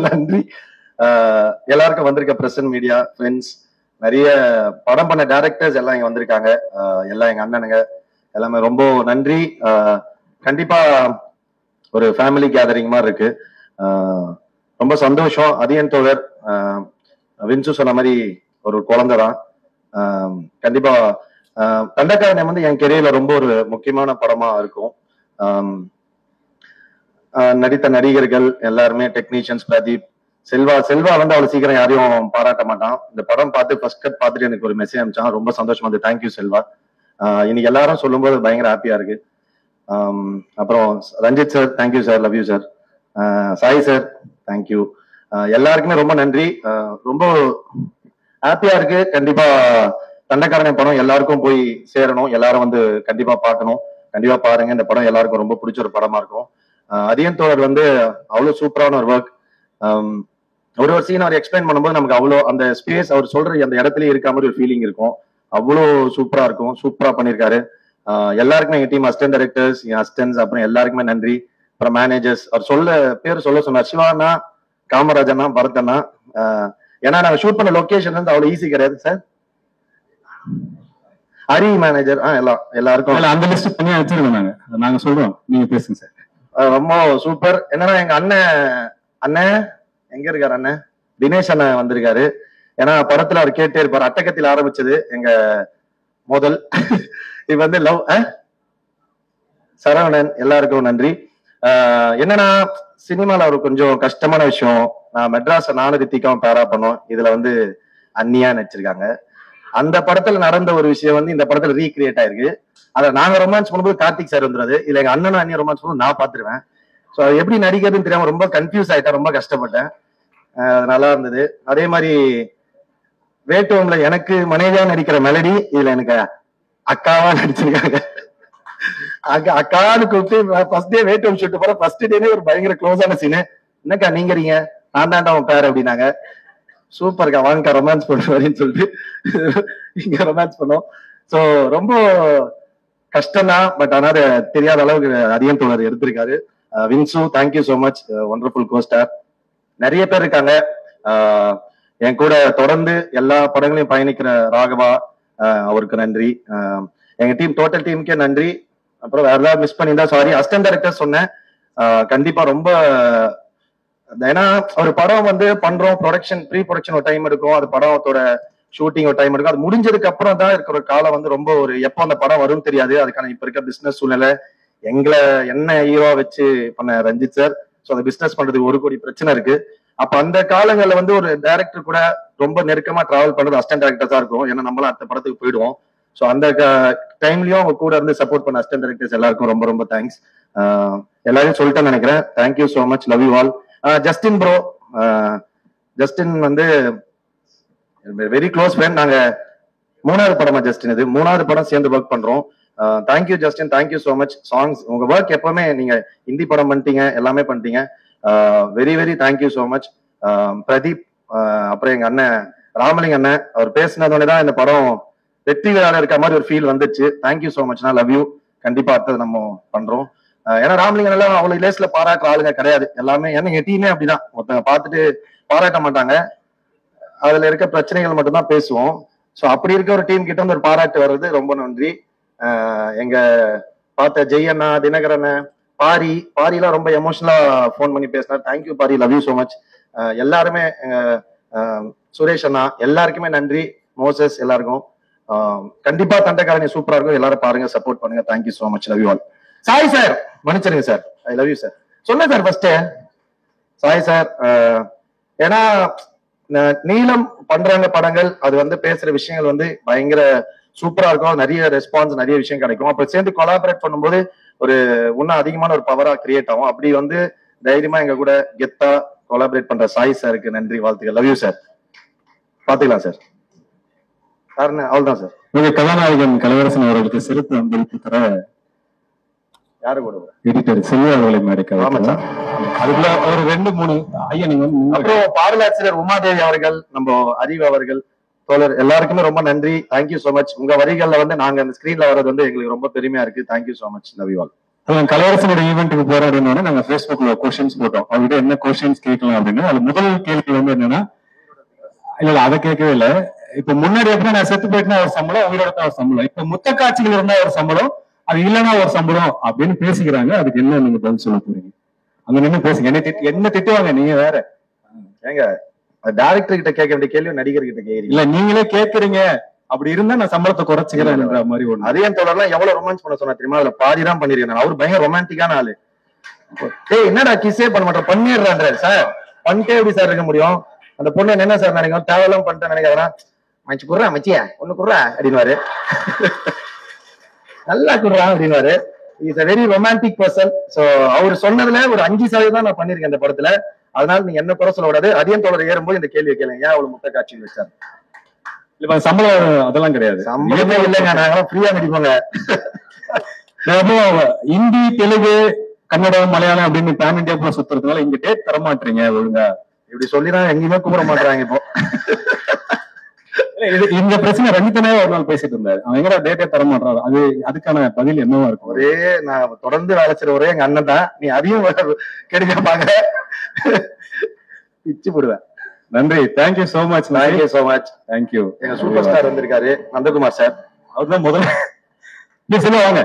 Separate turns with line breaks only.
நன்றி. எல்லாருக்கும் வந்திருக்க பிரசன்ட் மீடியா ஃப்ரெண்ட்ஸ், நிறைய படம் பண்ண டைரக்டர்ஸ் எல்லாம் இங்க வந்திருக்காங்க. எல்லாம் எங்க அண்ணனுங்க, எல்லாமே ரொம்ப நன்றி. கண்டிப்பா ஒரு ஃபேமிலி கேதரிங் மாதிரி இருக்கு. ரொம்ப சந்தோஷம். அதியன் தோழர் வின்சு சொன்ன மாதிரி ஒரு குழந்தை தான். கண்டிப்பா தண்டக்காரனை வந்து என் கெரியர்ல ரொம்ப ஒரு முக்கியமான படமா இருக்கும். நடித்த நடிகர்கள் எல்லாருமே, டெக்னீஷியன்ஸ், பிரதீப், செல்வா வந்து அவ்வளவு சீக்கிரம் யாரையும் பாராட்ட மாட்டான். இந்த படம் பார்த்து ஃபர்ஸ்ட் கட் பார்த்துட்டு எனக்கு ஒரு மெசேஜ் அனுப்பிச்சான். ரொம்ப சந்தோஷமா இருந்து. தேங்க்யூ செல்வா. இன்னைக்கு எல்லாரும் சொல்லும்போது பயங்கர ஹாப்பியா இருக்கு. அப்புறம் Ranjith sir, thank you sir, love you sir. Sai sir, thank you. எல்லாருக்குமே ரொம்ப நன்றி. ரொம்ப ஹாப்பியா இருக்கு. கண்டிப்பா தண்டக்காரனை படம் எல்லாருக்கும் போய் சேரணும். எல்லாரும் வந்து கண்டிப்பா பார்க்கணும். கண்டிப்பா பாருங்க. இந்த படம் எல்லாருக்கும் ரொம்ப பிடிச்ச ஒரு படமா இருக்கும். அதியன் தோழர் வந்து அவ்வளவு சூப்பரான ஒரு ஒர்க். ஒரு சீன் அவர் எக்ஸ்பிளைன் பண்ணும்போது நமக்கு அவ்வளோ அந்த ஸ்பேஸ் அவர் சொல்ற அந்த இடத்துலயே இருக்க மாதிரி ஒரு ஃபீலிங் இருக்கும். அவ்வளோ சூப்பரா இருக்கும். சூப்பரா பண்ணியிருக்காரு. எல்லாருக்குமே எங்க டீம் அசிஸ்டன்ட் டைரக்டர்ஸ், என் அசிஸ்டன்ஸ், அப்புறம் எல்லாருக்குமே நன்றி. அப்புறம் மேனேஜர்ஸ், அவர் பேர் சொல்ல சொன்னார். சிவானா, காமராஜனா, பரதனா. ஏன்னா நாங்க ஷூட் பண்ண லொகேஷன் வந்து அவ்வளவு ஈஸி கிடையாது சார். ஹரி மேனேஜர், எல்லாருக்கும்
அந்த லிஸ்ட் தனியா வச்சிருக்கோம். நாங்க சொல்றோம், நீங்க பேசுங்க சார்.
ரொம்ப சூப்பர். என்னன்னா எங்க அண்ணன் எங்க இருக்காரு? அண்ணன் தினேஷ் அண்ணன் வந்திருக்காரு. ஏன்னா படத்துல அவர் கேட்டே இருப்பாரு. அட்டகத்தில் ஆரம்பிச்சது எங்க முதல் இது வந்து லவ். சரவணன், எல்லாருக்கும் நன்றி. என்னன்னா சினிமால ஒரு கொஞ்சம் கஷ்டமான விஷயம். நான் மெட்ராஸ் நானும் ரித்திகாவும் பேரா பண்ணோம். இதுல வந்து அன்னியா நடிச்சிருக்காங்க. அந்த படத்துல நடந்த ஒரு விஷயம் வந்து இந்த படத்துல ரீக்ரியேட் ஆயிருக்கு. அதை நாங்க ரொமான்ஸ் பண்ணும்போது கார்த்திக் சார் வந்துருது. இல்ல எங்க அண்ணனும் அண்ணியும் ரொமான்ஸ் பண்ணும்போது நான் பாத்துருவேன். ஸோ எப்படி நடிக்கிறதுன்னு தெரியாம ரொம்ப கன்ஃபியூஸ் ஆயிட்டேன். ரொம்ப கஷ்டப்பட்டேன். நல்லா இருந்தது. அதே மாதிரி வேட்டுவம்ல எனக்கு மனைவியா நடிக்கிற மெலடி இதுல எனக்கு அக்காவா நடிச்சிருக்காங்க. அக்கான்னு கூப்பிட்டு ஃபர்ஸ்ட் டே வேட்டுவம் ஷூட் போற ஃபர்ஸ்ட் டேனே ஒரு பயங்கர க்ளோஸான சீனு. என்னக்கா நீங்கிறீங்க? நான் தான்டா உன் பேர் அப்படின்னாங்க. சூப்பர்க்கா, வாங்கக்கா ரொமான்ஸ் பண்ணுவாரின்னு சொல்லிட்டு இங்க ரொமான்ஸ் பண்ணோம். ஸோ ரொம்ப கஷ்டம்தான். பட் ஆனால் தெரியாத அளவுக்கு அதிகம் தோழர் எடுத்திருக்காரு. Vinsu, thank you so much, wonderful co-star. நிறைய பேர் இருக்காங்க என் கூட தொடர்ந்து எல்லா படங்களையும் பயணிக்கிற ராகவா, அவருக்கு நன்றி. எங்க டீம் டோட்டல் டீமுக்கே நன்றி. அப்புறம் வேற ஏதாவது மிஸ் பண்ணியிருந்தா சாரி. அசிஸ்டன்ட் டைரக்டர் சொன்னேன். கண்டிப்பா ரொம்ப, ஏன்னா ஒரு படம் வந்து பண்றோம், ப்ரொடக்ஷன் ப்ரீ ப்ரொடக்ஷன் ஒரு டைம் எடுக்கும், அது படத்தோட ஷூட்டிங் ஒரு டைம் எடுக்கும். அது முடிஞ்சதுக்கு அப்புறம் தான் இருக்கிற காலம் வந்து ரொம்ப ஒரு எப்போ அந்த படம் வரும் தெரியாது. அதுக்கான இப்ப இருக்க பிசினஸ் சூழ்நிலை, என்ன ஹீரோ வச்சு பண்ண ரஞ்சித் சார். ஸோ அந்த பிசினஸ் பண்றதுக்கு 1 கோடி பிரச்சனை இருக்கு. அப்ப அந்த காலங்கள்ல வந்து ஒரு டைரக்டர் கூட ரொம்ப நெருக்கமா டிராவல் பண்றது அசிஸ்டன்ட் டைரக்டர் தான் இருக்கும். ஏன்னா நம்மளும் அடுத்த படத்துக்கு போயிடுவோம். ஸோ அந்த டைம்லயும் அவங்க கூட இருந்து சப்போர்ட் பண்ண அசிஸ்டன்ட் டைரக்டர்ஸ் எல்லாருக்கும் ரொம்ப ரொம்ப தேங்க்ஸ். எல்லாரையும் சொல்லிட்டேன்னு நினைக்கிறேன். Thank you so much, love you all. Justin bro, Justin வந்து வெரி க்ளோஸ் ஃப்ரெண்ட். நாங்க 3வது படமா ஜஸ்டின், இது 3வது படம் சேர்ந்து ஒர்க் பண்றோம். Thank you Justin, thank you so much. Songs, உங்க ஒர்க் எப்பவுமே நீங்க ஹிந்தி படம் பண்ணிட்டீங்க, எல்லாமே பண்ணிட்டீங்க. Very very thank you so much. Pradeep, அப்புறம் எங்க அண்ணன் ராமலிங்க அண்ணன், அவர் பேசினதோட தான் இந்த படம் வெற்றி விழால இருக்க மாதிரி ஒரு ஃபீல் வந்துச்சு. Thank you so much. நான் லவ் யூ. கண்டிப்பா அடுத்தது நம்ம பண்றோம். ஏன்னா ராமலிங்கம் எல்லாம் அவ்வளவு லேஸ்ல பாராட்டுற ஆளுங்க கிடையாது. எல்லாமே ஏன்னா எங்க டீமே அப்படிதான். ஒருத்தங்க பார்த்துட்டு பாராட்ட மாட்டாங்க. அதுல இருக்க பிரச்சனைகள் மட்டும்தான் பேசுவோம். ஸோ அப்படி இருக்க ஒரு டீம் கிட்ட வந்து ஒரு பாராட்டு வர்றது ரொம்ப நன்றி. எங்க பார்த்த ஜெய் அண்ணா, தினகரன், பாரிலாம் ரொம்ப எமோஷனலா போன் பண்ணி பேசினார். Thank you Pari, love you so much. எல்லாருமே, சுரேஷ் அண்ணா, எல்லாருக்குமே நன்றி. மோசஸ், எல்லாருக்கும் கண்டிப்பா தண்டக்காரனி சூப்பரா இருக்கும். எல்லாரும் பாருங்க, சப்போர்ட் பண்ணுங்க. Thank you so much, love you all. Sai sir, மன்னிச்சிருங்க sir, I love you sir. சொன்னேன் சார் ஃபர்ஸ்ட். சாய் சார், ஏன்னா நீளம் பண்றாங்க படங்கள், அது வந்து பேசுற விஷயங்கள் வந்து பயங்கர சூப்பரா இருக்கும். நிறைய ரெஸ்பான்ஸ், நிறைய விஷயம் கிடைக்கும். அப்ப சேர்ந்து கொலாபரேட் பண்ணும்போது ஒரு இன்னும் அதிகமான ஒரு பவரா கிரியேட் ஆகும். அப்படி வந்து தைரியமா எங்க கூட கெத்தா கொலாபரேட் பண்ற சாய் சாருக்கு நன்றி, வாழ்த்துக்கள். Love you sir. பாத்துக்கலாம் சார். அவ்வளவுதான் சார்.
கதாநாயகன் கலைவரசன் அவர்களுக்கு சிறப்பு அன்பளிப்பு தர
யாரு கூட
எடிட்டர் செல்வா அவர்களை மேடைக்க. அதுக்குள்ள ஒரு 2-3 ஐயா நீங்க வந்து,
அப்புறம் பாடலாசிரியர் உமாதேவி அவர்கள், நம்ம அறிவு அவர்கள், தோழர், எல்லாருக்குமே ரொம்ப நன்றி. Thank you so much. உங்க வரிகள்ல வந்து நாங்க அந்த ஸ்கிரீன்ல வர்றது வந்து எங்களுக்கு ரொம்ப பெருமையா இருக்கு. Thank you so much, love you all.
கலையரசனோட ஈவெண்ட்டுக்கு போறோம் அப்படின்னா நாங்க Facebookல கொஸ்டின்ஸ் போட்டோம். அவர்கிட்ட என்ன கொஸ்டின்ஸ் கேட்கலாம் அப்படின்னு. அது முதல் கேள்வி வந்து என்னன்னா, இல்ல அதை கேட்கவே இல்லை. இப்ப முன்னாடி எப்படி நான் செத்து போயிட்டுனா ஒரு சம்பளம், உயிரோட ஒரு சம்பளம். இப்ப முத்த காட்சிகள் இருந்தா ஒரு சம்பளம், அது இல்லைன்னா ஒரு சம்பளம் அப்படின்னு பேசிக்கிறாங்க. அதுக்கு என்ன நீங்க பதில் சொல்ல போறீங்க? அங்க நின்று பேசுங்க. என்ன திட்டுவாங்க நீங்க வேற.
ஏங்க டைரக்டர் கிட்ட கேட்க வேண்டிய கேள்வி நடிகர் கிட்ட கேக்குறீங்க.
இல்ல நீங்களே கேக்குறீங்க. அப்படி இருந்தா நான் சம்பளத்தை குறைச்சிக்கிறேன்ற மாதிரி ஒண்ணு.
அதையும் தொடர்லாம் எவ்வளவு ரொமான்ஸ் பண்ண சொன்னா தெரியுமா? அதுல பாதி தான் பண்ணிருக்கேன். அவரு பயங்கர ரொமான்டிக்கான ஆளு. ஏய் என்னடா கிஸ்ஸே பண்ண மாட்டேன், பண்ணிடுறான்றாரு. சார் பண்ணிட்டே எப்படி சார் இருக்க முடியும்? அந்த பொண்ணு என்ன சார் நினைக்கும், தேவையெல்லாம் பண்ணிட்டேன் நினைக்கிறா. மச்சி குடுறா மச்சியா ஒண்ணு குடுறா அப்படின்வாரு. நல்லா குடுறா அப்படின்வாரு. Is a very romantic person. So அவர் சொன்னதுல ஒரு 5% நான் பண்ணிருக்கேன் இந்த படத்துல. அதனால நீங்க என்ன குறை சொல்ல கூடாது. அதையும் தொடர் ஏறும்போது இந்த கேள்வியை கேளுங்க, ஏன் அவ்வளவு முத்த காட்சி வச்சாரு?
இல்ல சம்பளம் அதெல்லாம் கிடையாது.
சம்பளமே இல்லைங்க, நாங்களாம் ஃப்ரீயா நடிப்போங்க.
ஹிந்தி, தெலுங்கு, கன்னடம், மலையாளம் அப்படின்னு பேன் இந்தியா சுத்துறதுனால இங்க டேட் தர மாட்டீங்க ஒழுங்கா.
இப்படி சொல்லிதான் எங்கேயுமே கூப்பிட மாட்டாங்க இப்போ.
இந்த பிரச்சனை ரஞ்சித்தனே ஒரு நாள் பேசிட்டு இருந்தாரு. அவன் எங்கடா டேட்டே தர மாட்டாரு. அதுக்கான பதில் என்னவா இருக்கும்?
ஒரே நான் தொடர்ந்து வேலை செய்யற ஒரே எங்க அண்ணன் தான். நீ அதையும் கெடுக்க பாக்க பிச்சு போடுவேன்.
நன்றி. Thank you so much.
Thank you so much.
Thank you.
எங்க சூப்பர் ஸ்டார் வந்திருக்காரு, நந்தகுமார் சார்.
அவர்தான் முதல்ல சொல்லுவாங்க.